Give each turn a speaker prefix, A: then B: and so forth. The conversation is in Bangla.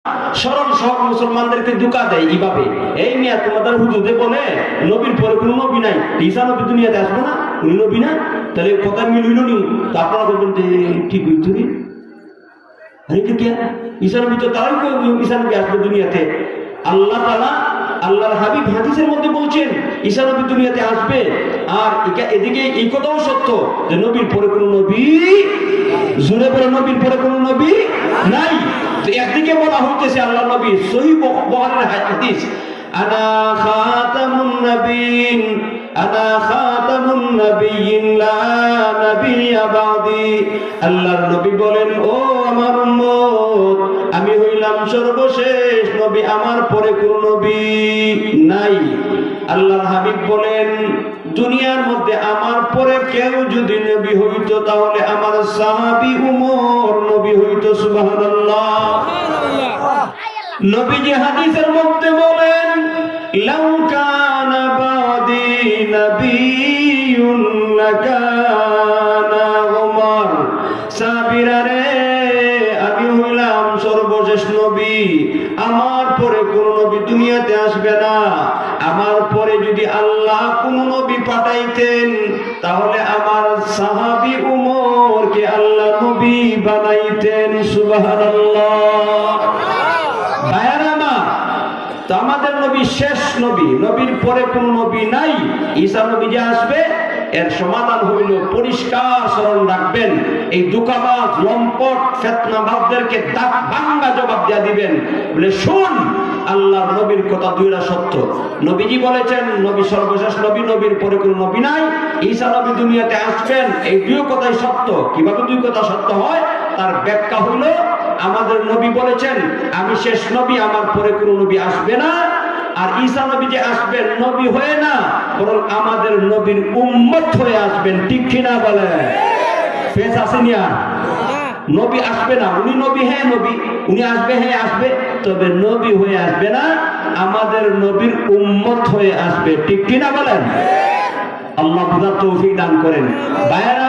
A: সরল সব মুসলমানদেরকে ধোঁকা দেয় এইভাবে। এই মিয়া তোমাদের হুজুরে বলে নবীর পরে কোনো নবী নাই, ঈসা নবী দুনিয়াতে আসবে না, উনি নবী না, তাহলে কথা মিলিল নি? তো আপনারা বলবেন যে ঠিক হইতো রে, ঈসা নবী তো তারাই ঈসা নবী আসবে দুনিয়াতে। আল্লাহ তাআলা আল্লাহর হাবিব হাদিসের মধ্যে বলছেন ঈসা নবী দুনিয়াতে আসবে। আর এদিকে এই কথাও সত্য যে নবীর পরে কোনো নবী, জোরে বলে নবীর পরে কোনো নবী নাই। তো একদিকে বলা হইতেছে আল্লাহ নবী সহিহ বুখারীর হাদিস, আনা খাতামুন নবিয়্যিন, আনা খাতামুন নবিয়্যিন লা নাবিয়্যা বাদি। আল্লাহর নবী বলেন, ও আমার উম্মত, আমি হইলাম সর্বশেষ নবী, আমার পরে কোন নবী নাই। আল্লাহর হাবিব বলেন, দুনিয়ার মধ্যে আমার পরে কেউ যদি নবী হইতো তাহলে আমার সাহাবী উমর নবী হইতো। সুবহানাল্লাহ। নবীজি হাদিসের মধ্যে বলেন, লাউ কানা বাদি নবিয়্যুন লাকানা উমর। সাহাবীরা রে, আমি হইলাম সর্বশেষ নবী, আমার পরে কোন নবী দুনিয়াতে আসবে না। আমার পরে যদি আল্লাহ কোন নবী পাঠাইতেন তাহলে আমার সাহাবী উমরকে আল্লাহ নবী বানাইতেন। সুবহানাল্লাহ। তো আমাদের নবী শেষ নবী, নবীর পরে কোন নবী নাই। ঈসা নবী যে আসবে এর সমাধান হইল পরিষ্কার স্মরণ রাখবেন। এই দুকাবাজ লম্পট ফিতনাবাজদেরকে দাঁত ভাঙ্গা জবাব দিয়া দিবেন, বলে শুন আল্লাহর নবীর কথা দুইটা সত্য। নবীজি বলেছেন নবী সর্বশেষ নবী, নবীর পরে কোন নবী নাই। ঈসা নবী দুনিয়াতে আসবেন, এই দুই কথাই সত্য। কিভাবে দুই কথা সত্য হয় তার ব্যাখ্যা হইল, আমাদের নবী বলেছেন আমি শেষ নবী, আমার পরে কোন নবী আসবে না। আর ঈসা নবী যে আসবেন নবী হয়ে না, বরং আমাদের নবীর উম্মত হয়ে আসবেন। ঠিক কিনা বলে? ফেস আসেনি আর নবী আসবে না, উনি নবী, হ্যাঁ নবী, উনি আসবে, হ্যাঁ আসবে, তবে নবী হয়ে আসবে না, আমাদের নবীর উম্মত হয়ে আসবে। ঠিক কিনা বলেন? আল্লাহ বুঝার তৌফিক দান করেন। ভাইয়েরা